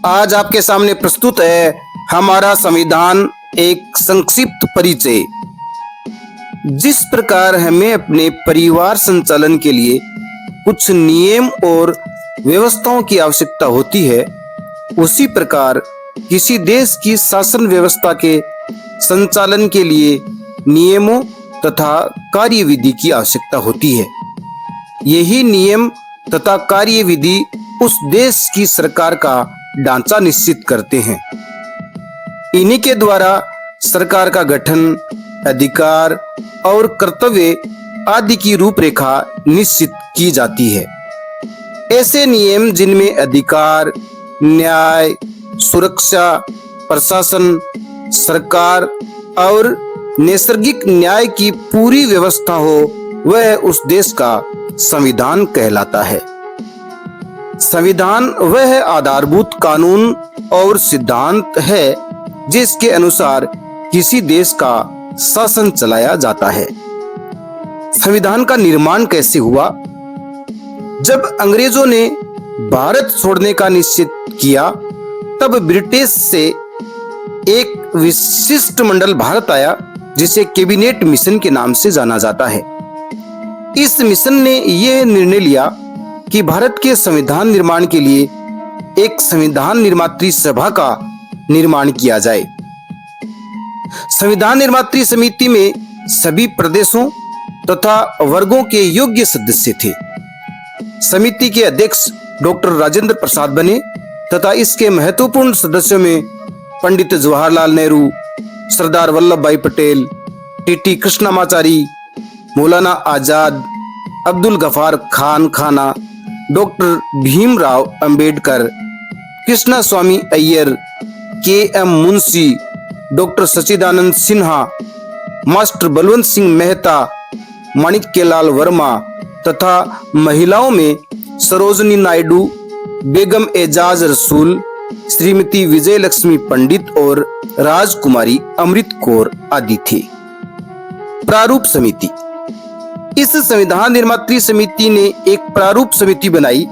आज आपके सामने प्रस्तुत है हमारा संविधान, एक संक्षिप्त परिचय। जिस प्रकार हमें अपने परिवार संचालन के लिए कुछ नियम और व्यवस्थाओं की आवश्यकता होती है, उसी प्रकार किसी देश की शासन व्यवस्था के संचालन के लिए नियमों तथा कार्यविधि की आवश्यकता होती है। यही नियम तथा कार्यविधि उस देश की सरकार का ढांचा निश्चित करते हैं। इन्हीं के द्वारा सरकार का गठन, अधिकार और कर्तव्य आदि की रूपरेखा निश्चित की जाती है। ऐसे नियम जिनमें अधिकार, न्याय, सुरक्षा, प्रशासन, सरकार और नैसर्गिक न्याय की पूरी व्यवस्था हो, वह उस देश का संविधान कहलाता है। संविधान वह आधारभूत कानून और सिद्धांत है जिसके अनुसार किसी देश का शासन चलाया जाता है। संविधान का निर्माण कैसे हुआ? जब अंग्रेजों ने भारत छोड़ने का निश्चित किया, तब ब्रिटिश से एक विशिष्ट मंडल भारत आया, जिसे कैबिनेट मिशन के नाम से जाना जाता है। इस मिशन ने यह निर्णय लिया कि भारत के संविधान निर्माण के लिए एक संविधान निर्मात्री सभा का निर्माण किया जाए। संविधान निर्मात्री समिति में सभी प्रदेशों तथा वर्गों के योग्य सदस्य थे। समिति के अध्यक्ष डॉक्टर राजेंद्र प्रसाद बने तथा इसके महत्वपूर्ण सदस्यों में पंडित जवाहरलाल नेहरू, सरदार वल्लभ भाई पटेल, टीटी कृष्णमाचारी, मौलाना आजाद, अब्दुल गफार खान खाना, डॉक्टर भीमराव अंबेडकर, कृष्णा स्वामी अय्यर, के एम मुंशी, डॉक्टर सच्चिदानंद सिन्हा, मास्टर बलवंत सिंह मेहता, माणिक्यलाल वर्मा तथा महिलाओं में सरोजनी नायडू, बेगम एजाज रसूल, श्रीमती विजय लक्ष्मी पंडित और राजकुमारी अमृत कौर आदि थे। प्रारूप समिति। इस संविधान निर्मात्री समिति ने एक प्रारूप समिति बनाई,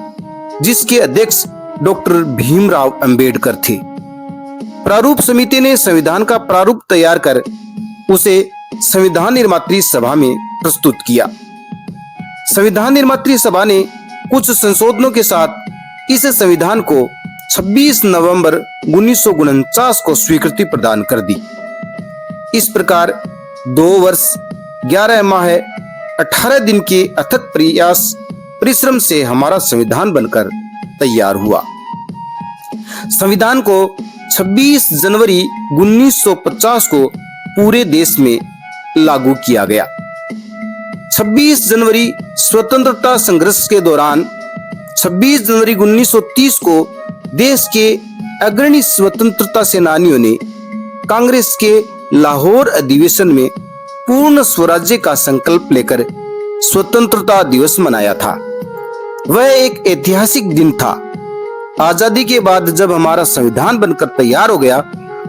जिसके अध्यक्ष डॉक्टर भीमराव अंबेडकर थे। प्रारूप समिति ने संविधान का प्रारूप तैयार कर उसे संविधान निर्मात्री सभा में प्रस्तुत किया। संविधान निर्मात्री सभा ने कुछ संशोधनों के साथ इस संविधान को 26 नवंबर 1949 को स्वीकृति प्रदान कर दी। इस प्रकार 2 वर्ष 11 माह 18 दिन के अथक परिश्रम से हमारा संविधान बनकर तैयार हुआ। संविधान को 26 जनवरी 1950 को पूरे देश में लागू किया गया। 26 जनवरी स्वतंत्रता संघर्ष के दौरान 26 जनवरी 1930 को देश के अग्रणी स्वतंत्रता सेनानियों ने कांग्रेस के लाहौर अधिवेशन में पूर्ण स्वराज्य का संकल्प लेकर स्वतंत्रता दिवस मनाया था। वह एक ऐतिहासिक दिन था। आजादी के बाद जब हमारा संविधान बनकर तैयार हो गया,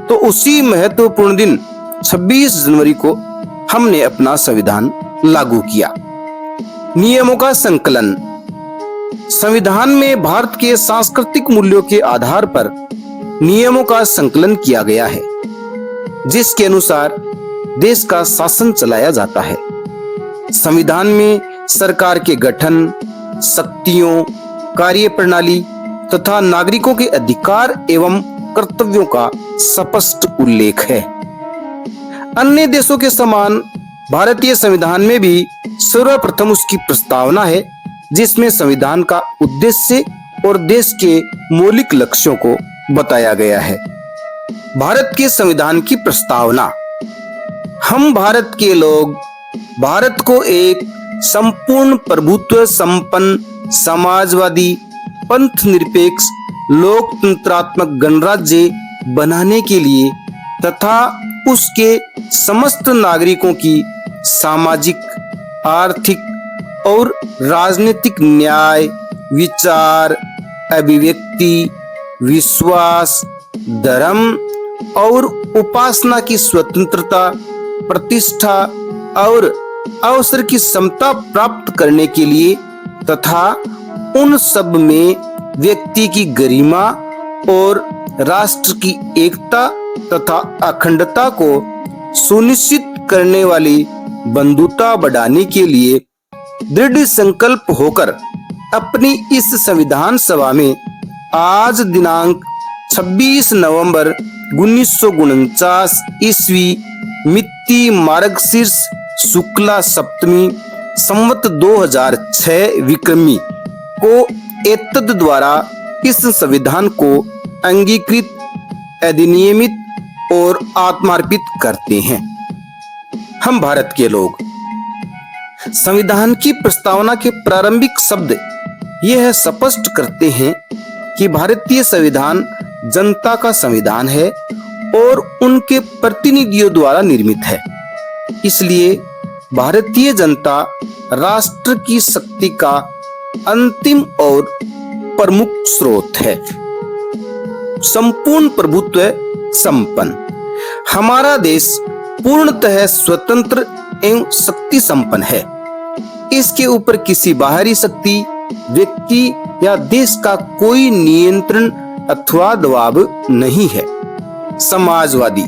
तो उसी महत्वपूर्ण दिन 26 जनवरी को हमने अपना संविधान लागू किया। नियमों का संकलन। संविधान में भारत के सांस्कृतिक मूल्यों के आधार पर नियमों का संकलन किया गया है, जिसके अनुसार देश का शासन चलाया जाता है। संविधान में सरकार के गठन, शक्तियों, कार्यप्रणाली तथा नागरिकों के अधिकार एवं कर्तव्यों का स्पष्ट उल्लेख है। अन्य देशों के समान भारतीय संविधान में भी सर्वप्रथम उसकी प्रस्तावना है, जिसमें संविधान का उद्देश्य और देश के मौलिक लक्ष्यों को बताया गया है। भारत के संविधान की प्रस्तावना। हम भारत के लोग भारत को एक संपूर्ण प्रभुत्व संपन्न समाजवादी पंथ निरपेक्ष लोकतंत्रात्मक गणराज्य बनाने के लिए तथा उसके समस्त नागरिकों की सामाजिक, आर्थिक और राजनीतिक न्याय, विचार, अभिव्यक्ति, विश्वास, धर्म और उपासना की स्वतंत्रता, प्रतिष्ठा और अवसर की समता प्राप्त करने के लिए तथा उन सब में व्यक्ति की गरिमा और राष्ट्र की एकता तथा अखंडता को सुनिश्चित करने वाली बंधुता बढ़ाने के लिए दृढ़ संकल्प होकर अपनी इस संविधान सभा में आज दिनांक 26 नवंबर 1949 ईस्वी मिति मार्गशीर्ष शुक्ला सप्तमी संवत 2006 विक्रमी को एतद द्वारा इस संविधान को अंगीकृत, अधिनियमित और आत्मार्पित करते हैं। हम भारत के लोग संविधान की प्रस्तावना के प्रारंभिक शब्द यह स्पष्ट करते हैं कि भारतीय संविधान जनता का संविधान है और उनके प्रतिनिधियों द्वारा निर्मित है। इसलिए भारतीय जनता राष्ट्र की शक्ति का अंतिम और प्रमुख स्रोत है। संपूर्ण प्रभुत्व संपन्न हमारा देश पूर्णतः स्वतंत्र एवं शक्ति संपन्न है। इसके ऊपर किसी बाहरी शक्ति, व्यक्ति या देश का कोई नियंत्रण अथवा दबाव नहीं है। समाजवादी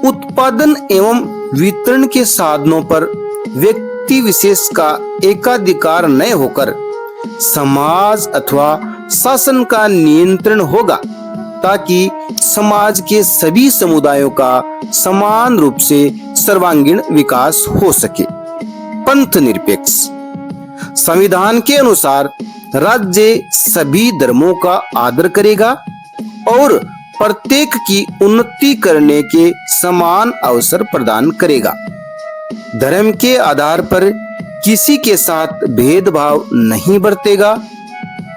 उत्पादन एवं वितरण के साधनों पर व्यक्ति विशेष का एकाधिकार न होकर समाज अथवा शासन का नियंत्रण होगा, ताकि समाज के सभी समुदायों का समान रूप से सर्वांगीण विकास हो सके। पंथ निरपेक्ष संविधान के अनुसार राज्य सभी धर्मों का आदर करेगा और प्रत्येक की उन्नति करने के समान अवसर प्रदान करेगा। धर्म के आधार पर किसी के साथ भेदभाव नहीं बरतेगा।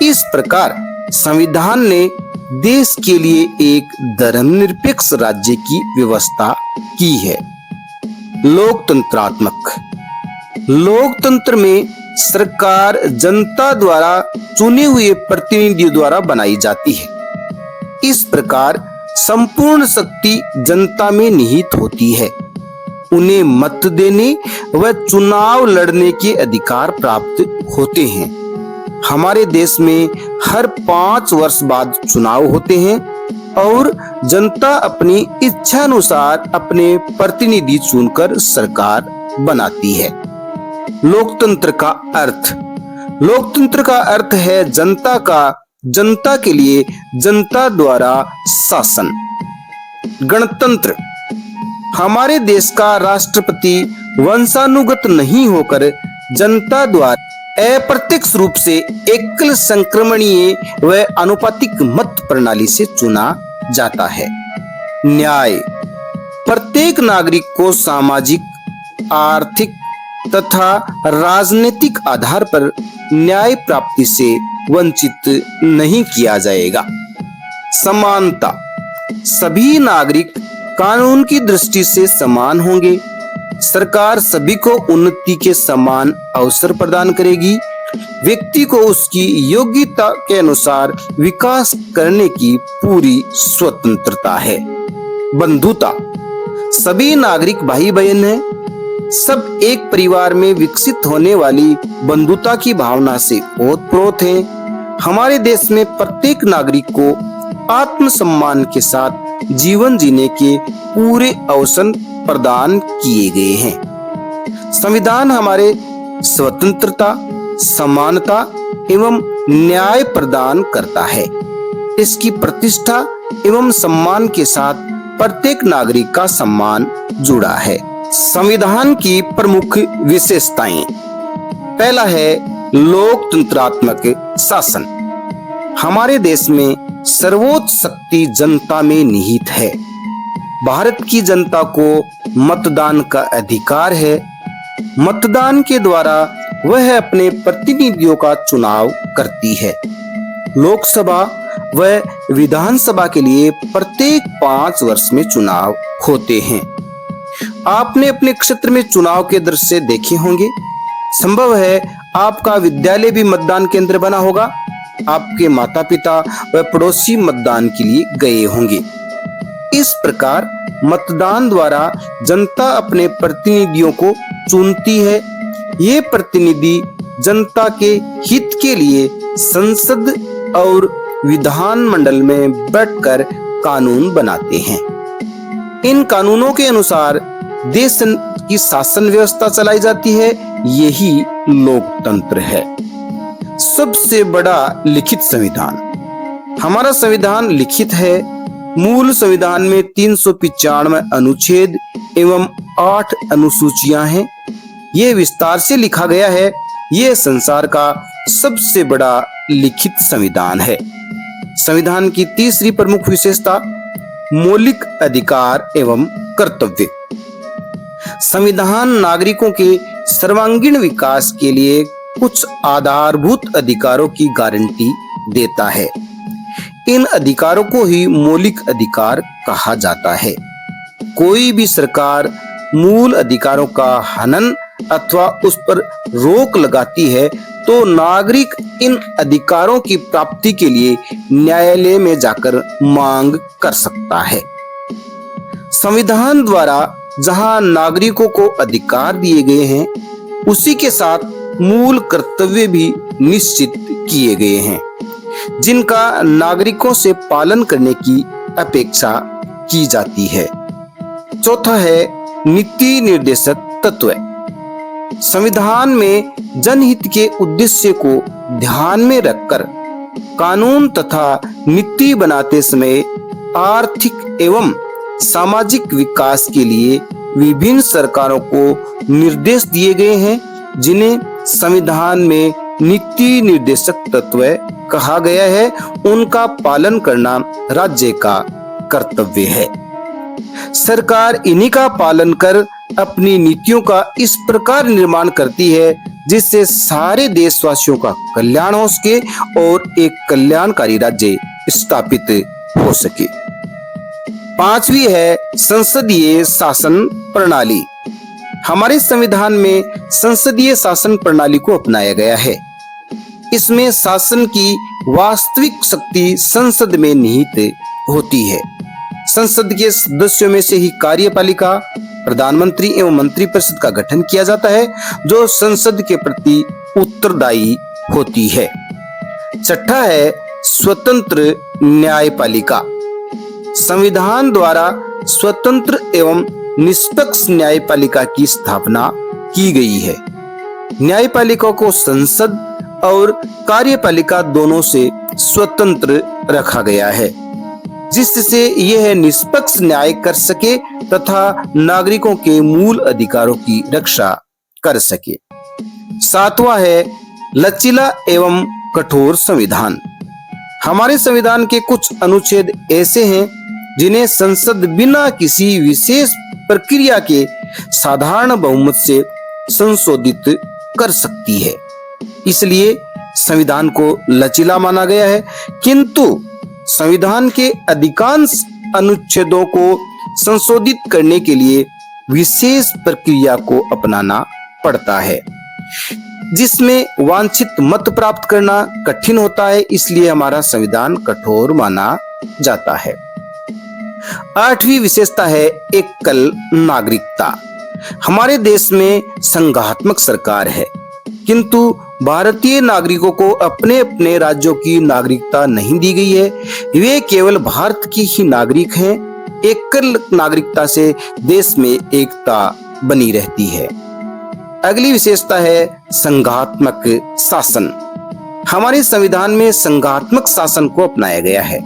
इस प्रकार संविधान ने देश के लिए एक धर्मनिरपेक्ष राज्य की व्यवस्था की है। लोकतंत्रात्मक लोकतंत्र में सरकार जनता द्वारा चुने हुए प्रतिनिधियों द्वारा बनाई जाती है। इस प्रकार संपूर्ण शक्ति जनता में निहित होती है। उन्हें मत देने व चुनाव लड़ने के अधिकार प्राप्त होते हैं। हमारे देश में हर 5 वर्ष बाद चुनाव होते हैं और जनता अपनी इच्छा अनुसार अपने प्रतिनिधि चुनकर सरकार बनाती है। लोकतंत्र का अर्थ है जनता के लिए जनता द्वारा शासन। गणतंत्र हमारे देश का राष्ट्रपति वंशानुगत नहीं होकर जनता द्वारा अप्रत्यक्ष रूप से एकल संक्रमणीय व आनुपातिक मत प्रणाली से चुना जाता है। न्याय प्रत्येक नागरिक को सामाजिक, आर्थिक तथा राजनीतिक आधार पर न्याय प्राप्ति से वंचित नहीं किया जाएगा। समानता सभी नागरिक कानून की दृष्टि से समान होंगे। सरकार सभी को उन्नति के समान अवसर प्रदान करेगी। व्यक्ति को उसकी योग्यता के अनुसार विकास करने की पूरी स्वतंत्रता है। बंधुता सभी नागरिक भाई बहन हैं। सब एक परिवार में विकसित होने वाली बंधुता की भावना से ओतप्रोत हैं। हमारे देश में प्रत्येक नागरिक को आत्मसम्मान के साथ जीवन जीने के पूरे अवसर प्रदान किए गए हैं। संविधान हमारे स्वतंत्रता, समानता एवं न्याय प्रदान करता है। इसकी प्रतिष्ठा एवं सम्मान के साथ प्रत्येक नागरिक का सम्मान जुड़ा है। संविधान की प्रमुख विशेषताएं। पहला है लोकतंत्रात्मक शासन। हमारे देश में सर्वोच्च शक्ति जनता में निहित है। भारत की जनता को मतदान का अधिकार है। मतदान के द्वारा वह अपने प्रतिनिधियों का चुनाव करती है। लोकसभा व विधानसभा के लिए प्रत्येक 5 वर्ष में चुनाव होते हैं। आपने अपने क्षेत्र में चुनाव के दृश्य देखे होंगे। संभव है आपका विद्यालय भी मतदान केंद्र बना होगा। आपके माता पिता व पड़ोसी मतदान के लिए गए होंगे। इस प्रकार मतदान द्वारा जनता अपने प्रतिनिधियों को चुनती है। ये प्रतिनिधि जनता के हित के लिए संसद और विधानमंडल में बैठकर कानून बनाते हैं। इन कानूनों के अनुसार देश की शासन व्यवस्था चलाई जाती है। यही लोकतंत्र है। सबसे बड़ा लिखित संविधान। हमारा संविधान लिखित है। मूल संविधान में 395 अनुच्छेद एवं 8 अनुसूचियां हैं। यह विस्तार से लिखा गया है। यह संसार का सबसे बड़ा लिखित संविधान है। संविधान की तीसरी प्रमुख विशेषता मौलिक अधिकार एवं कर्तव्य। संविधान नागरिकों के सर्वांगीण विकास के लिए कुछ आधारभूत अधिकारों की गारंटी देता है। इन अधिकारों को ही मौलिक अधिकार कहा जाता है। कोई भी सरकार मूल अधिकारों का हनन अथवा उस पर रोक लगाती है तो नागरिक इन अधिकारों की प्राप्ति के लिए न्यायालय में जाकर मांग कर सकता है। संविधान द्वारा जहां नागरिकों को अधिकार दिए गए हैं, उसी के साथ मूल कर्तव्य भी निश्चित किए गए हैं, जिनका नागरिकों से पालन करने की अपेक्षा की जाती है। चौथा है नीति निर्देशक तत्व। संविधान में जनहित के उद्देश्य को ध्यान में रखकर कानून तथा नीति बनाते समय आर्थिक एवं सामाजिक विकास के लिए विभिन्न सरकारों को निर्देश दिए गए हैं, जिन्हें संविधान में नीति निर्देशक तत्व कहा गया है। उनका पालन करना राज्य का कर्तव्य है। सरकार इन्हीं का पालन कर अपनी नीतियों का इस प्रकार निर्माण करती है जिससे सारे देशवासियों का कल्याण हो सके और एक कल्याणकारी राज्य स्थापित हो सके। पांचवी है संसदीय शासन प्रणाली। हमारे संविधान में संसदीय शासन प्रणाली को अपनाया गया है। इसमें शासन की वास्तविक शक्ति संसद में निहित होती है। संसद के सदस्यों में से ही कार्यपालिका, प्रधानमंत्री एवं मंत्रिपरिषद का गठन किया जाता है, जो संसद के प्रति उत्तरदायी होती है। छठा है स्वतंत्र न्यायपालिका। संविधान द्वारा स्वतंत्र एवं निष्पक्ष न्यायपालिका की स्थापना की गई है। न्यायपालिका को संसद और कार्यपालिका दोनों से स्वतंत्र रखा गया है, जिससे यह निष्पक्ष न्याय कर सके तथा नागरिकों के मूल अधिकारों की रक्षा कर सके। सातवां है लचीला एवं कठोर संविधान। हमारे संविधान के कुछ अनुच्छेद ऐसे हैं जिन्हें संसद बिना किसी विशेष प्रक्रिया के साधारण बहुमत से संशोधित कर सकती है। इसलिए संविधान को लचीला माना गया है, किंतु संविधान के अधिकांश अनुच्छेदों को संशोधित करने के लिए विशेष प्रक्रिया को अपनाना पड़ता है, जिसमें वांछित मत प्राप्त करना कठिन होता है। इसलिए हमारा संविधान कठोर माना जाता है। आठवीं विशेषता है एकल नागरिकता। हमारे देश में संघात्मक सरकार है, किंतु भारतीय नागरिकों को अपने अपने राज्यों की नागरिकता नहीं दी गई है। वे केवल भारत की ही नागरिक हैं। एकल नागरिकता से देश में एकता बनी रहती है। अगली विशेषता है संघात्मक शासन। हमारे संविधान में संघात्मक शासन को अपनाया गया है।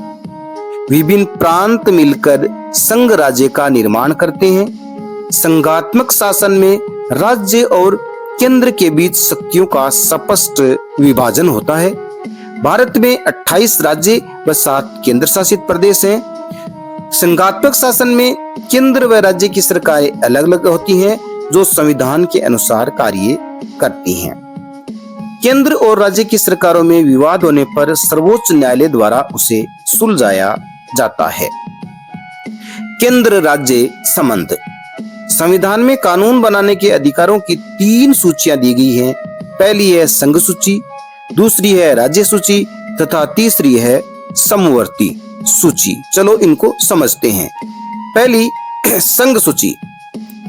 विभिन्न प्रांत मिलकर संघ राज्य का निर्माण करते हैं। संघात्मक शासन में राज्य और केंद्र के बीच शक्तियों का स्पष्ट विभाजन होता है। भारत में 28 राज्य व 7 केंद्र शासित प्रदेश हैं। संघात्मक शासन में केंद्र व राज्य की सरकारें अलग अलग होती हैं, जो संविधान के अनुसार कार्य करती हैं। केंद्र और राज्य की सरकारों में विवाद होने पर सर्वोच्च न्यायालय द्वारा उसे सुलझाया जाता है। केंद्र राज्य संबंध। संविधान में कानून बनाने के अधिकारों की 3 सूचियां दी गई हैं। पहली है संघ सूची, दूसरी है राज्य सूची तथा तीसरी है समवर्ती सूची। चलो इनको समझते हैं। पहली संघ सूची।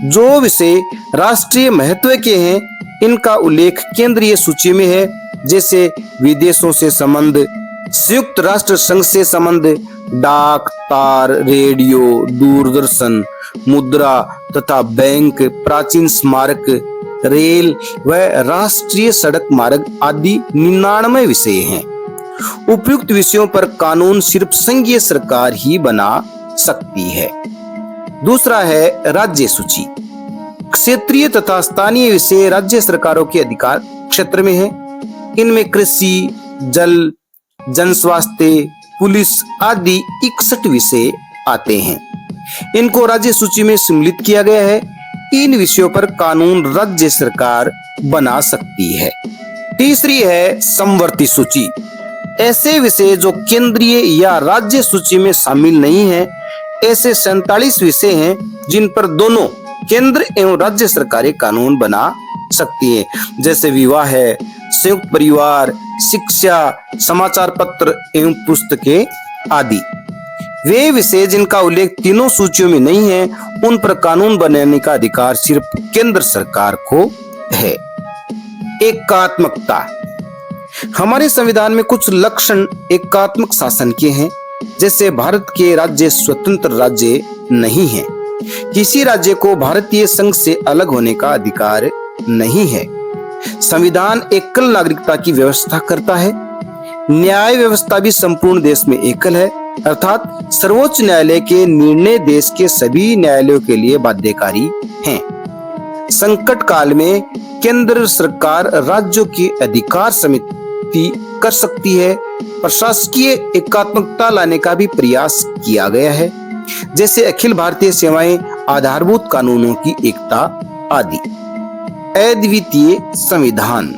जो विषय राष्ट्रीय महत्व के हैं, इनका उल्लेख केंद्रीय सूची में है, जैसे विदेशों से संबंध, संयुक्त राष्ट्र संघ से संबंध डाक, तार, रेडियो, दूरदर्शन, मुद्रा तथा बैंक, प्राचीन स्मारक, रेल व राष्ट्रीय सड़क मार्ग आदि 99 विषय हैं। उपयुक्त विषयों पर कानून सिर्फ संघीय सरकार ही बना सकती है। दूसरा है राज्य सूची। क्षेत्रीय तथा स्थानीय विषय राज्य सरकारों के अधिकार क्षेत्र में है। इनमें कृषि, जल, जन स्वास्थ्य, पुलिस आदि 61 विषय आते हैं। इनको राज्य सूची में सम्मिलित किया गया है। इन विषयों पर कानून राज्य सरकार बना सकती है। तीसरी है समवर्ती सूची। ऐसे विषय जो केंद्रीय या राज्य सूची में शामिल नहीं है। ऐसे 47 विषय हैं जिन पर दोनों केंद्र एवं राज्य सरकारें कानून बना सकती हैं, जैसे विवाह है, संयुक्त परिवार, शिक्षा, समाचार पत्र एवं पुस्तकें आदि। वे विषय जिनका उल्लेख तीनों सूचियों में नहीं है, उन पर कानून बनाने का अधिकार सिर्फ केंद्र सरकार को है। एकात्मकता। हमारे संविधान में कुछ लक्षण एकात्मक शासन के हैं, जैसे भारत के राज्य स्वतंत्र राज्य नहीं है। किसी राज्य को भारतीय संघ से अलग होने का अधिकार नहीं है। संविधान एकल नागरिकता की व्यवस्था करता है। न्याय व्यवस्था भी संपूर्ण देश में एकल है, अर्थात सर्वोच्च न्यायालय के निर्णय देश के सभी न्यायालयों के लिए बाध्यकारी हैं। संकट काल में केंद्र सरकार राज्यों की अधिकार समिति कर सकती है। प्रशासकीय एकात्मकता लाने का भी प्रयास किया गया है, जैसे अखिल भारतीय सेवाएं, आधारभूत कानूनों की एकता आदि। अद्वितीय संविधान।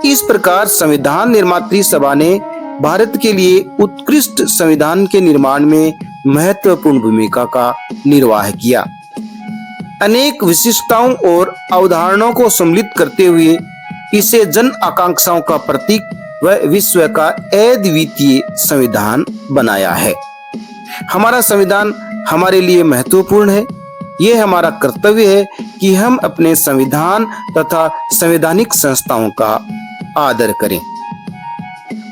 इस प्रकार संविधान निर्मात्री सभा ने भारत के लिए उत्कृष्ट संविधान के निर्माण में महत्वपूर्ण भूमिका का निर्वाह किया। अनेक विशिष्टताओं और अवधारणाओं को सम्मिलित करते हुए इसे जन आकांक्षाओं का प्रतीक व विश्व का अद्वितीय संविधान बनाया है। हमारा संविधान हमारे लिए महत्वपूर्ण है। यह हमारा कर्तव्य है कि हम अपने संविधान तथा संवैधानिक संस्थाओं का आदर करें।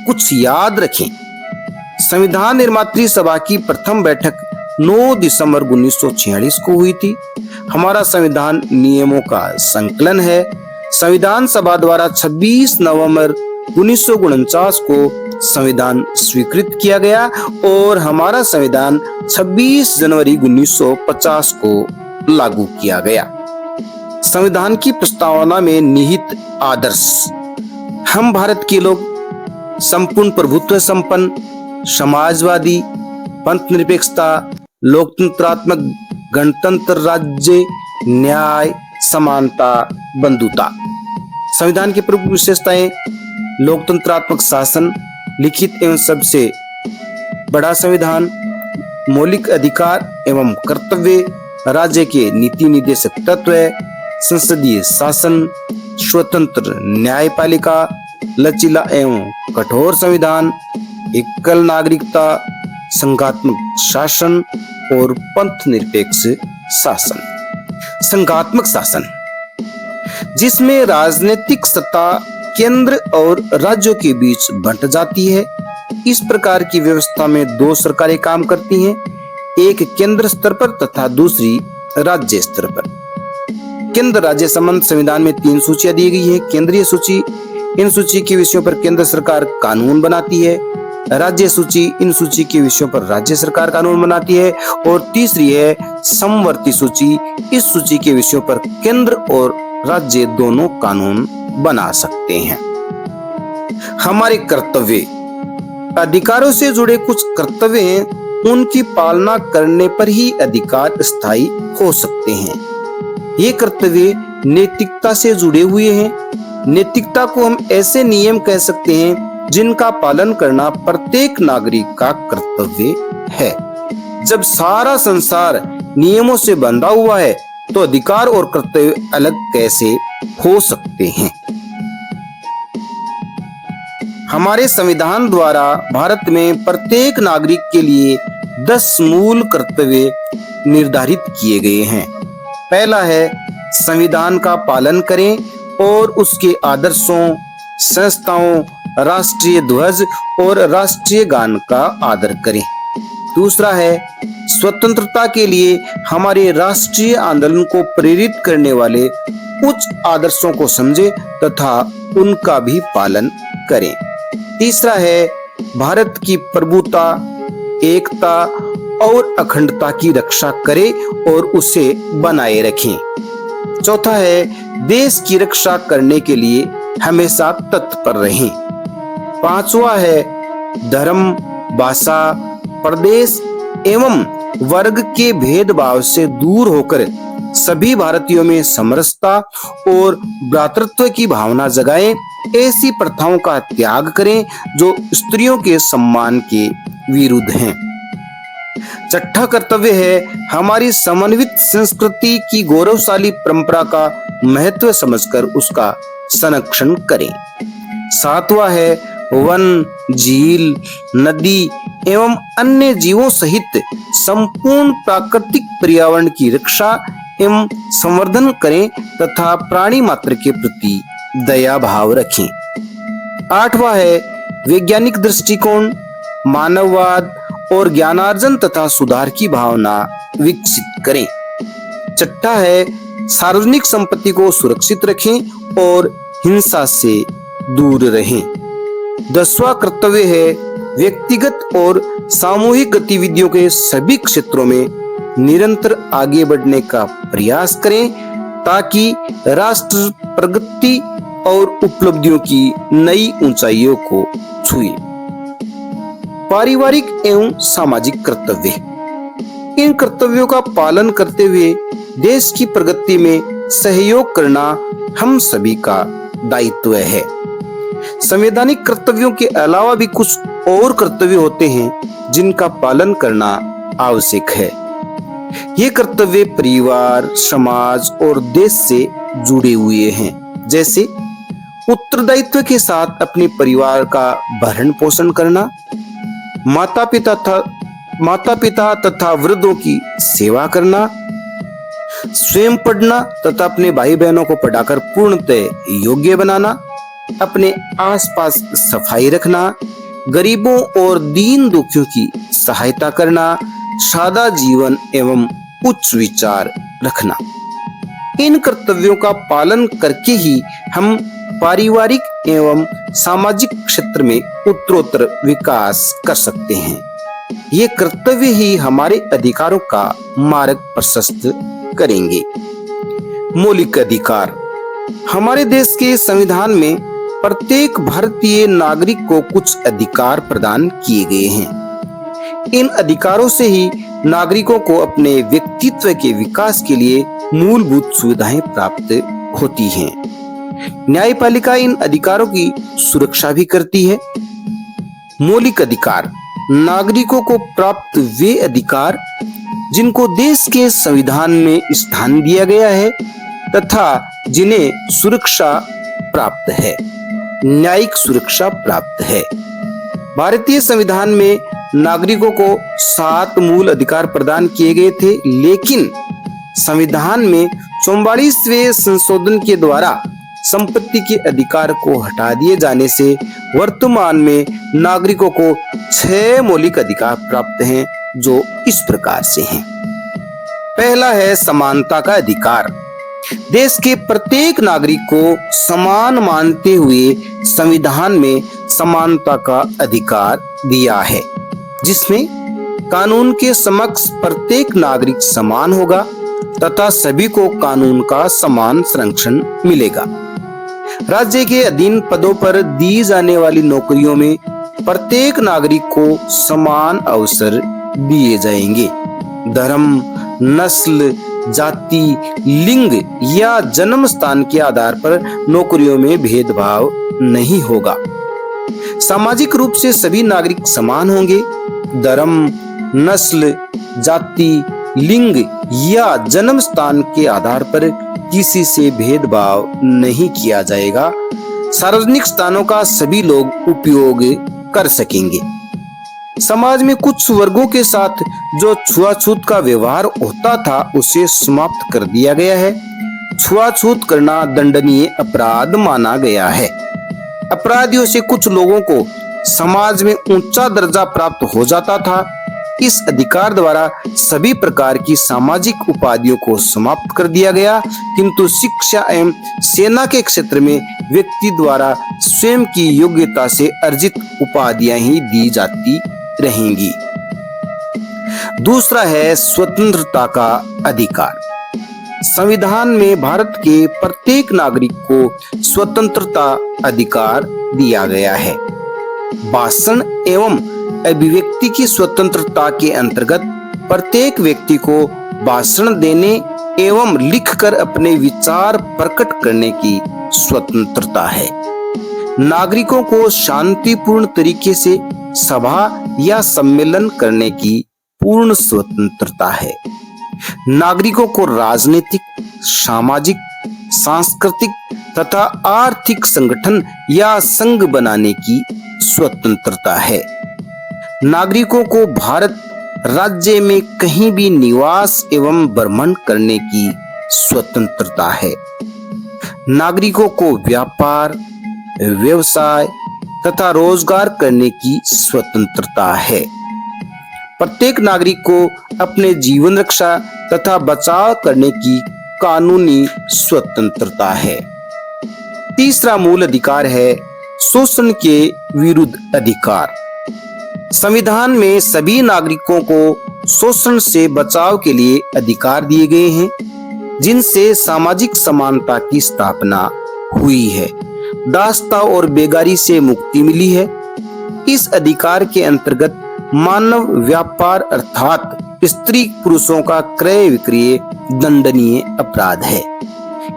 कुछ याद रखें। संविधान निर्मात्री सभा की प्रथम बैठक 9 दिसंबर 1946 को हुई थी। हमारा संविधान नियमों का संकलन है। संविधान सभा द्वारा 26 नवंबर 1949 को संविधान स्वीकृत किया गया और हमारा संविधान 26 जनवरी 1950 को लागू किया गया। संविधान की प्रस्तावना में निहित आदर्श। हम भारत के लोग संपूर्ण प्रभुत्व संपन्न, समाजवादी, पंथ निरपेक्षता, लोकतंत्रात्मक गणतंत्र राज्य, न्याय, समानता, बंधुता। संविधान की प्रमुख विशेषताएं: लोकतंत्रात्मक शासन, लिखित एवं सबसे बड़ा संविधान, मौलिक अधिकार एवं कर्तव्य, राज्य के नीति निर्देशक तत्व, संसदीय शासन, स्वतंत्र न्यायपालिका, लचीला एवं कठोर संविधान, एकल नागरिकता, संघात्मक शासन और पंथ निरपेक्ष शासन। संघात्मक शासन, जिसमें राजनीतिक सत्ता केंद्र और राज्यों के बीच बंट जाती है। इस प्रकार की व्यवस्था में 2 सरकारें काम करती हैं, एक केंद्र स्तर पर तथा दूसरी राज्य स्तर पर। केंद्र राज्य संबंध संविधान में 3 सूचियां दी गई है। केंद्रीय सूची, इन सूची के विषयों पर केंद्र सरकार कानून बनाती है। राज्य सूची, इन सूची के विषयों पर राज्य सरकार कानून बनाती है। और तीसरी है समवर्ती सूची, इस सूची के विषयों पर केंद्र और राज्य दोनों कानून बना सकते हैं। हमारे कर्तव्य। अधिकारों से जुड़े कुछ कर्तव्य हैं, उनकी पालना करने पर ही अधिकार स्थायी हो सकते हैं। ये कर्तव्य नैतिकता से जुड़े हुए हैं। नैतिकता को हम ऐसे नियम कह सकते हैं जिनका पालन करना प्रत्येक नागरिक का कर्तव्य है। जब सारा संसार नियमों से बंधा हुआ है तो अधिकार और कर्तव्य अलग कैसे हो सकते हैं। हमारे संविधान द्वारा भारत में प्रत्येक नागरिक के लिए 10 मूल कर्तव्य निर्धारित किए गए हैं। पहला है संविधान का पालन करें और उसके आदर्शों, संस्थाओं, राष्ट्रीय ध्वज और राष्ट्रीय गान का आदर करें। दूसरा है स्वतंत्रता के लिए हमारे राष्ट्रीय आंदोलन को प्रेरित करने वाले उच्च आदर्शों को समझें तथा उनका भी पालन करें। तीसरा है भारत की प्रभुता, एकता और अखंडता की रक्षा करें और उसे बनाए रखें। चौथा है देश की रक्षा करने के लिए हमेशा तत्पर रहें। पांचवा है धर्म, भाषा, प्रदेश एवं वर्ग के भेदभाव से दूर होकर सभी भारतीयों में समरसता और भ्रातृत्व की भावना जगाएं। ऐसी प्रथाओं का त्याग करें जो स्त्रियों के सम्मान के विरुद्ध हैं। छठा कर्तव्य है हमारी समन्वित संस्कृति की गौरवशाली परंपरा का महत्व समझकर उसका संरक्षण करें। सातवां है वन, झील, नदी एवं अन्य जीवों सहित संपूर्ण प्राकृतिक पर्यावरण की रक्षा एवं संवर्धन करें तथा प्राणी मात्र के प्रति दया भाव रखें। आठवां है वैज्ञानिक दृष्टिकोण, मानववाद और ज्ञानार्जन तथा सुधार की भावना विकसित करें। छठा है सार्वजनिक संपत्ति को सुरक्षित रखें और हिंसा से दूर रहें। 10वां कर्तव्य है व्यक्तिगत और सामूहिक गतिविधियों के सभी क्षेत्रों में निरंतर आगे बढ़ने का प्रयास करें ताकि राष्ट्र प्रगति और उपलब्धियों की नई ऊंचाइयों को छुए। पारिवारिक एवं सामाजिक कर्तव्य, इन कर्तव्यों का पालन करते हुए देश की प्रगति में सहयोग करना हम सभी का दायित्व है। संवैधानिक कर्तव्यों के अलावा भी कुछ और कर्तव्य होते हैं जिनका पालन करना आवश्यक है। ये कर्तव्य परिवार, समाज और देश से जुड़े हुए हैं, जैसे उत्तरदायित्व के साथ अपने परिवार का भरण पोषण करना, माता पिता तथा वृद्धों की सेवा करना, स्वयं पढ़ना तथा अपने भाई बहनों को पढ़ाकर पूर्णतः योग्य बनाना, अपने आसपास सफाई रखना, गरीबों और दीन दुखियों की सहायता करना, सादा जीवन एवं उच्च विचार रखना। इन कर्तव्यों का पालन करके ही हम पारिवारिक एवं सामाजिक क्षेत्र में उत्तरोत्तर विकास कर सकते हैं। ये कर्तव्य ही हमारे अधिकारों का मार्ग प्रशस्त करेंगे। मौलिक अधिकार, हमारे देश के संविधान में प्रत्येक भारतीय नागरिक को कुछ अधिकार प्रदान किए गए हैं। इन अधिकारों से ही नागरिकों को अपने व्यक्तित्व के विकास के लिए मूलभूत सुविधाएं प्राप्त होती हैं। न्यायपालिका इन अधिकारों की सुरक्षा भी करती है। मौलिक अधिकार, नागरिकों को प्राप्त वे अधिकार जिनको देश के संविधान में स्थान दिया गया है तथा जिन्हें सुरक्षा प्राप्त है, न्यायिक सुरक्षा प्राप्त है। भारतीय संविधान में नागरिकों को 7 मूल अधिकार प्रदान किए गए थे, लेकिन संविधान में 44वें संशोधन के द्वारा संपत्ति के अधिकार को हटा दिए जाने से वर्तमान में नागरिकों को 6 मौलिक अधिकार प्राप्त हैं, जो इस प्रकार से हैं। पहला है समानता का अधिकार। देश के प्रत्येक नागरिक को समान मानते हुए संविधान में समानता का अधिकार दिया है, जिसमें कानून के समक्ष प्रत्येक नागरिक समान होगा तथा सभी को कानून का समान संरक्षण मिलेगा। राज्य के अधीन पदों पर दी जाने वाली नौकरियों में प्रत्येक नागरिक को समान अवसर दिए जाएंगे। धर्म, नस्ल, जाति, लिंग या जन्म स्थान के आधार पर नौकरियों में भेदभाव नहीं होगा। सामाजिक रूप से सभी नागरिक समान होंगे। धर्म, नस्ल, जाति, लिंग या जन्म स्थान के आधार पर किसी से भेदभाव नहीं किया जाएगा। सार्वजनिक स्थानों का सभी लोग उपयोग कर सकेंगे। समाज में कुछ वर्गों के साथ जो छुआछूत का व्यवहार होता था, उसे समाप्त कर दिया गया है। छुआछूत करना दंडनीय अपराध माना गया है। अपराधियों से कुछ लोगों को समाज में ऊंचा दर्जा प्राप्त हो जाता था। इस अधिकार द्वारा सभी प्रकार की सामाजिक उपाधियों को समाप्त कर दिया गया, किंतु शिक्षा एवं सेना के क्षेत्र में व्यक्ति द्वारा स्वयं की योग्यता से अर्जित उपाधियां ही दी जाती रहेंगी। दूसरा है स्वतंत्रता का अधिकार। संविधान में भारत के प्रत्येक नागरिक को स्वतंत्रता अधिकार दिया गया है। भाषण एवं अभिव्यक्ति की स्वतंत्रता के अंतर्गत प्रत्येक व्यक्ति को भाषण देने एवं लिखकर अपने विचार प्रकट करने की स्वतंत्रता है। नागरिकों को शांतिपूर्ण तरीके से सभा या सम्मेलन करने की पूर्ण स्वतंत्रता है। नागरिकों को राजनीतिक, सामाजिक, सांस्कृतिक तथा आर्थिक संगठन या संघ बनाने की स्वतंत्रता है। नागरिकों को भारत राज्य में कहीं भी निवास एवं भ्रमण करने की स्वतंत्रता है। नागरिकों को व्यापार, व्यवसाय तथा रोजगार करने की स्वतंत्रता है। प्रत्येक नागरिक को अपने जीवन रक्षा तथा बचाव करने की कानूनी स्वतंत्रता है। तीसरा मूल अधिकार है शोषण के विरुद्ध अधिकार। संविधान में सभी नागरिकों को शोषण से बचाव के लिए अधिकार दिए गए हैं, जिनसे सामाजिक समानता की स्थापना हुई है। दासता और बेगारी से मुक्ति मिली है। इस अधिकार के अंतर्गत मानव व्यापार अर्थात स्त्री पुरुषों का क्रय विक्रय दंडनीय अपराध है।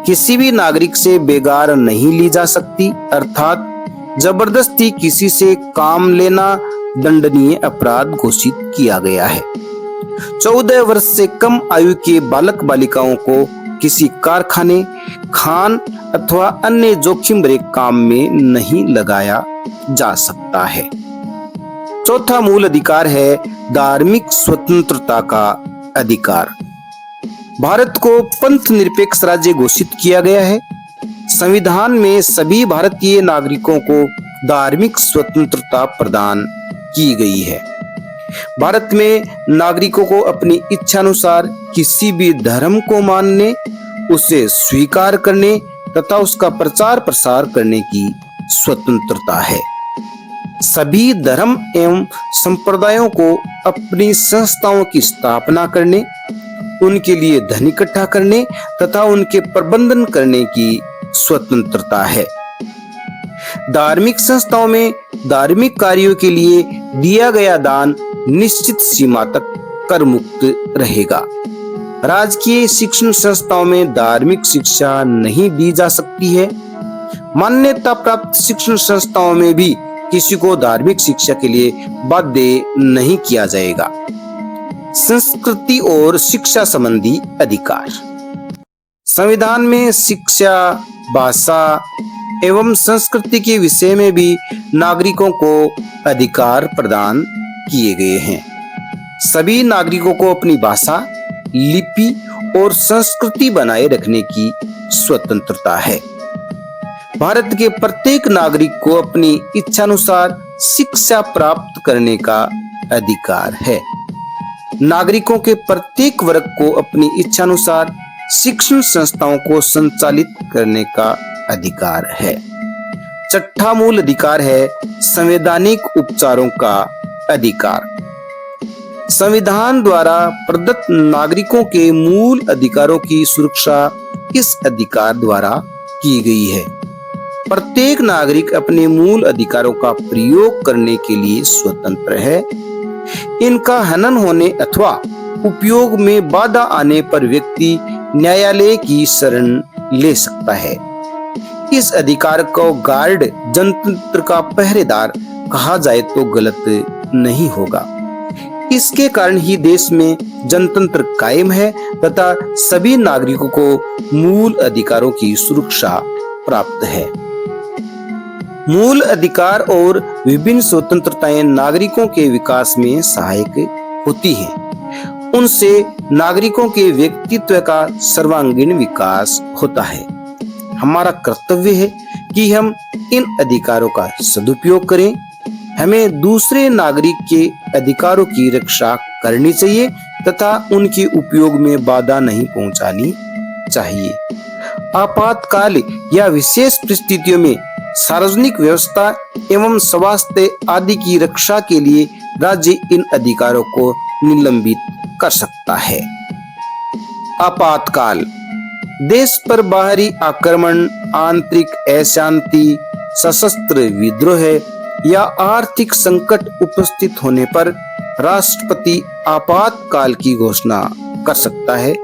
किसी भी नागरिक से बेगार नहीं ली जा सकती, अर्थात जबरदस्ती किसी से काम लेना दंडनीय अपराध घोषित किया गया है। 14 वर्ष से कम आयु के बालक बालिकाओं को किसी कारखाने, खान अथवा अन्य जोखिम भरे काम में नहीं लगाया जा सकता है। चौथा मूल अधिकार है धार्मिक स्वतंत्रता का अधिकार। भारत को पंथ निरपेक्ष राज्य घोषित किया गया है। संविधान में सभी भारतीय नागरिकों को धार्मिक स्वतंत्रता प्रदान की गई है। भारत में नागरिकों को अपनी इच्छानुसार किसी भी धर्म को मानने, उसे स्वीकार करने तथा उसका प्रचार प्रसार करने की स्वतंत्रता है। सभी धर्म एवं संप्रदायों को अपनी संस्थाओं की स्थापना करने, उनके लिए धन इकट्ठा करने तथा उनके प्रबंधन करने की स्वतंत्रता है। धार्मिक संस्थाओं में धार्मिक कार्यों के लिए दिया गया दान निश्चित सीमा तक कर मुक्त रहेगा। राजकीय शिक्षण संस्थाओं में धार्मिक शिक्षा नहीं दी जा सकती है। मान्यता प्राप्त शिक्षण संस्थाओं में भी किसी को धार्मिक शिक्षा के लिए बाध्य नहीं किया जाएगा। संस्कृति और शिक्षा संबंधी अधिकार। संविधान में शिक्षा, भाषा एवं संस्कृति के विषय में भी नागरिकों को अधिकार प्रदान किए गए हैं। सभी नागरिकों को अपनी भाषा, लिपि और संस्कृति बनाए रखने की स्वतंत्रता है। भारत के प्रत्येक नागरिक को अपनी इच्छानुसार शिक्षा प्राप्त करने का अधिकार है। नागरिकों के प्रत्येक वर्ग को अपनी इच्छानुसार शिक्षण संस्थाओं को संचालित करने का अधिकार है। छठा मूल अधिकार है संवैधानिक उपचारों का अधिकार। संविधान द्वारा प्रदत्त नागरिकों के मूल अधिकारों की सुरक्षा इस अधिकार द्वारा की गई है। प्रत्येक नागरिक अपने मूल अधिकारों का प्रयोग करने के लिए स्वतंत्र है। इनका हनन होने अथवा उपयोग में बाधा आने पर व्यक्ति न्यायालय की शरण ले सकता है। इस अधिकार को गार्ड, जनतंत्र का पहरेदार कहा जाए तो गलत नहीं होगा। इसके कारण ही देश में जनतंत्र कायम है तथा सभी नागरिकों को मूल अधिकारों की सुरक्षा प्राप्त है। मूल अधिकार और विभिन्न स्वतंत्रताएं नागरिकों के विकास में सहायक होती हैं। उनसे नागरिकों के व्यक्तित्व का सर्वांगीण विकास होता है। हमारा कर्तव्य है कि हम इन अधिकारों का सदुपयोग करें। हमें दूसरे नागरिक के अधिकारों की रक्षा करनी चाहिए तथा उनके उपयोग में बाधा नहीं पहुंचानी चाहिए। आपातकाल या विशेष परिस्थितियों में सार्वजनिक व्यवस्था एवं स्वास्थ्य आदि की रक्षा के लिए राज्य इन अधिकारों को निलंबित कर सकता है। आपातकाल देश पर बाहरी आक्रमण, आंतरिक अशांति, सशस्त्र विद्रोह या आर्थिक संकट उपस्थित होने पर राष्ट्रपति आपातकाल की घोषणा कर सकता है।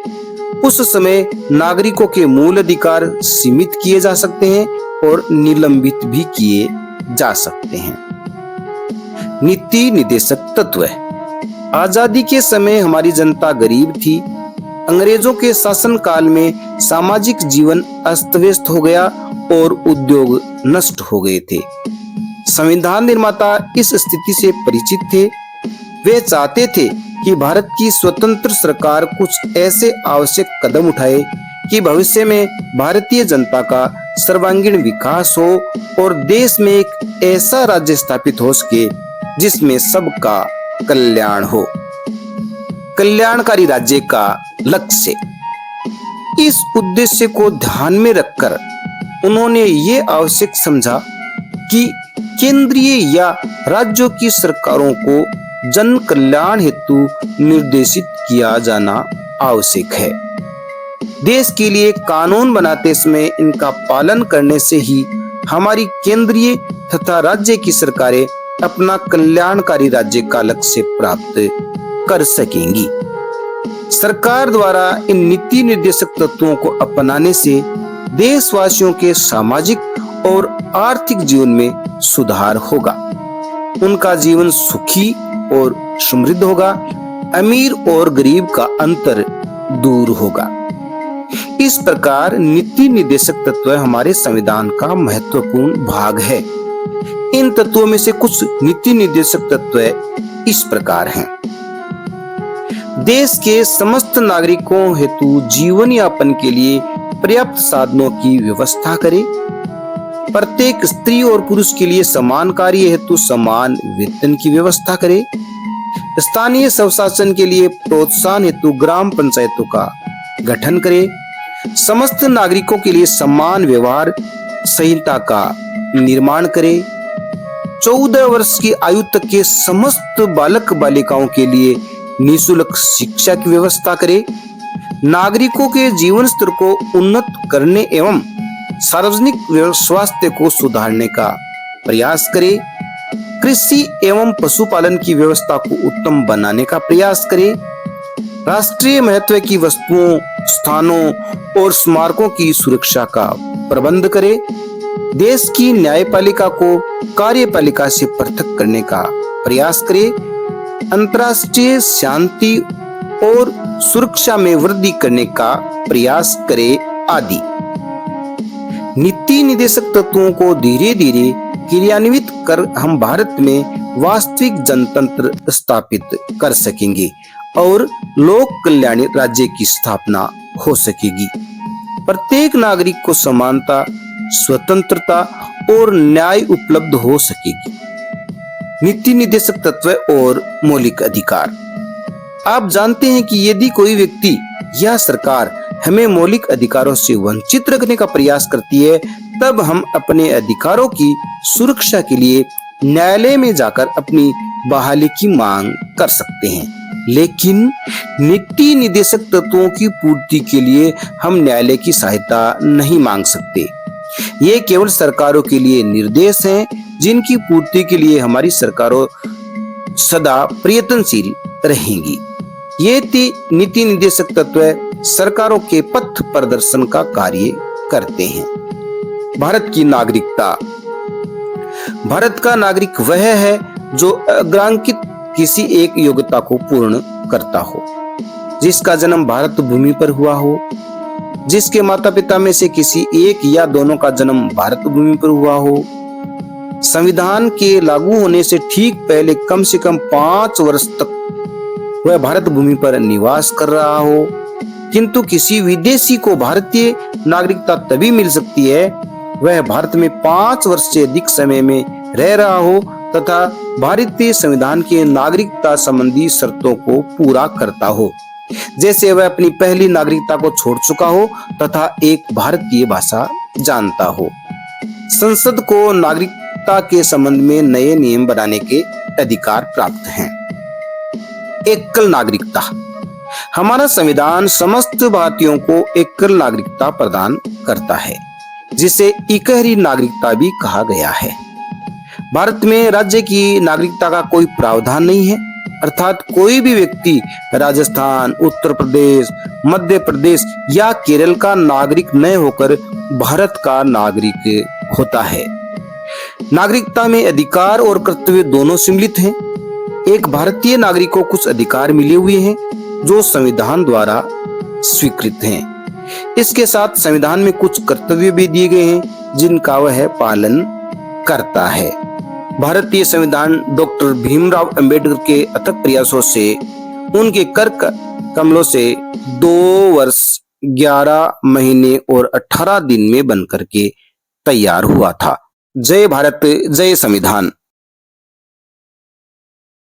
उस समय नागरिकों के मूल अधिकार सीमित किए जा सकते हैं और निलंबित भी किए जा सकते हैं। नीति निर्देशक तत्व। आजादी के समय हमारी जनता गरीब थी। अंग्रेजों के शासन काल में सामाजिक जीवन अस्त व्यस्त हो गया और उद्योग नष्ट हो गए थे। संविधान निर्माता इस स्थिति से परिचित थे। वे चाहते थे कि भारत की स्वतंत्र सरकार कुछ ऐसे आवश्यक कदम उठाए कि भविष्य में भारतीय जनता का सर्वांगीण विकास हो और देश में एक ऐसा राज्य स्थापित हो सके जिसमें सबका कल्याण हो। कल्याणकारी राज्य का लक्ष्य। इस उद्देश्य को ध्यान में रखकर उन्होंने ये आवश्यक समझा कि केंद्रीय या राज्यों की सरकारों को जन कल्याण हेतु निर्देशित किया जाना आवश्यक है। देश के लिए कानून बनाते समय इनका पालन करने से ही हमारी केंद्रीय तथा राज्य की सरकारें अपना कल्याणकारी राज्य का लक्ष्य प्राप्त कर सकेंगी। सरकार द्वारा इन नीति निर्देशक तत्वों को अपनाने से देशवासियों के सामाजिक और आर्थिक जीवन में सुधार होगा। उनका जीवन सुखी और समृद्ध होगा। अमीर और गरीब का अंतर दूर होगा। इस प्रकार नीति निर्देशक तत्व हमारे संविधान का महत्वपूर्ण भाग है। इन तत्वों में से कुछ नीति निर्देशक तत्व इस प्रकार हैं। देश के समस्त नागरिकों हेतु जीवन यापन के लिए पर्याप्त साधनों की व्यवस्था करें। प्रत्येक स्त्री और पुरुष के लिए समान कार्य हेतु समान वेतन की व्यवस्था करें। स्थानीय स्वशासन के लिए प्रोत्साहन हेतु ग्राम पंचायतों का गठन करें। समस्त नागरिकों के लिए समान व्यवहार संहिता का निर्माण करें। 14 वर्ष की आयु तक के समस्त बालक बालिकाओं के लिए निःशुल्क शिक्षा की व्यवस्था करें। नागरिकों के जीवन स्तर को उन्नत करने एवं सार्वजनिक स्वास्थ्य को सुधारने का प्रयास करें। कृषि एवं पशुपालन की व्यवस्था को उत्तम बनाने का प्रयास करें। राष्ट्रीय महत्व की वस्तुओं, स्थानों और स्मारकों की सुरक्षा का प्रबंध करें। देश की न्यायपालिका को कार्यपालिका से पृथक करने का प्रयास करें। अंतर्राष्ट्रीय शांति और सुरक्षा में वृद्धि करने का प्रयास करें आदि। नीति निर्देशक तत्वों को धीरे धीरे क्रियान्वित कर हम भारत में वास्तविक जनतंत्र स्थापित कर सकेंगे और लोक कल्याणी राज्य की स्थापना हो सकेगी। प्रत्येक नागरिक को समानता, स्वतंत्रता और न्याय उपलब्ध हो सकेगी। नीति निर्देशक तत्व और मौलिक अधिकार। आप जानते हैं कि यदि कोई व्यक्ति या सरकार हमें मौलिक अधिकारों से वंचित रखने का प्रयास करती है, तब हम अपने अधिकारों की सुरक्षा के लिए न्यायालय में जाकर अपनी बहाली की मांग कर सकते हैं। लेकिन नीति निर्देशक तत्वों की पूर्ति के लिए हम न्यायालय की सहायता नहीं मांग सकते। ये केवल सरकारों के लिए निर्देश हैं, जिनकी पूर्ति के लिए हमारी सरकारों सदा प्रयत्नशील रहेंगी। ये नीति निर्देशक तत्व सरकारों के पथ प्रदर्शन का कार्य करते हैं। भारत की नागरिकता। भारत का नागरिक वह है जो अग्रांकित किसी एक योग्यता को पूर्ण करता हो, जिसका जन्म भारत भूमि पर हुआ हो, जिसके माता पिता में से किसी एक या दोनों का जन्म भारत भूमि पर हुआ हो, संविधान के लागू होने से ठीक पहले कम से कम 5 वर्ष तक वह भारत भूमि पर निवास कर रहा हो। किंतु किसी विदेशी को भारतीय नागरिकता तभी मिल सकती है वह भारत में 5 वर्ष से अधिक समय में रह रहा हो तथा भारतीय संविधान के नागरिकता संबंधी शर्तों को पूरा करता हो, जैसे वह अपनी पहली नागरिकता को छोड़ चुका हो तथा एक भारतीय भाषा जानता हो। संसद को नागरिकता के संबंध में नए नियम बनाने के अधिकार प्राप्त हैं। एकल नागरिकता। हमारा संविधान समस्त भारतीयों को एकल नागरिकता प्रदान करता है, जिसे इकहरी नागरिकता भी कहा गया है। भारत में राज्य की नागरिकता का कोई प्रावधान नहीं है, अर्थात कोई भी व्यक्ति राजस्थान, उत्तर प्रदेश, मध्य प्रदेश या केरल का नागरिक न होकर भारत का नागरिक होता है। नागरिकता में अधिकार और कर्तव्य दोनों सम्मिलित हैं। एक भारतीय नागरिक को कुछ अधिकार मिले हुए हैं जो संविधान द्वारा स्वीकृत हैं। इसके साथ संविधान में कुछ कर्तव्य भी दिए गए हैं जिनका वह पालन करता है। भारतीय संविधान डॉक्टर भीमराव अंबेडकर के अथक प्रयासों से उनके कर कमलों से 2 वर्ष 11 महीने और 18 दिन में बनकर के तैयार हुआ था। जय भारत, जय संविधान।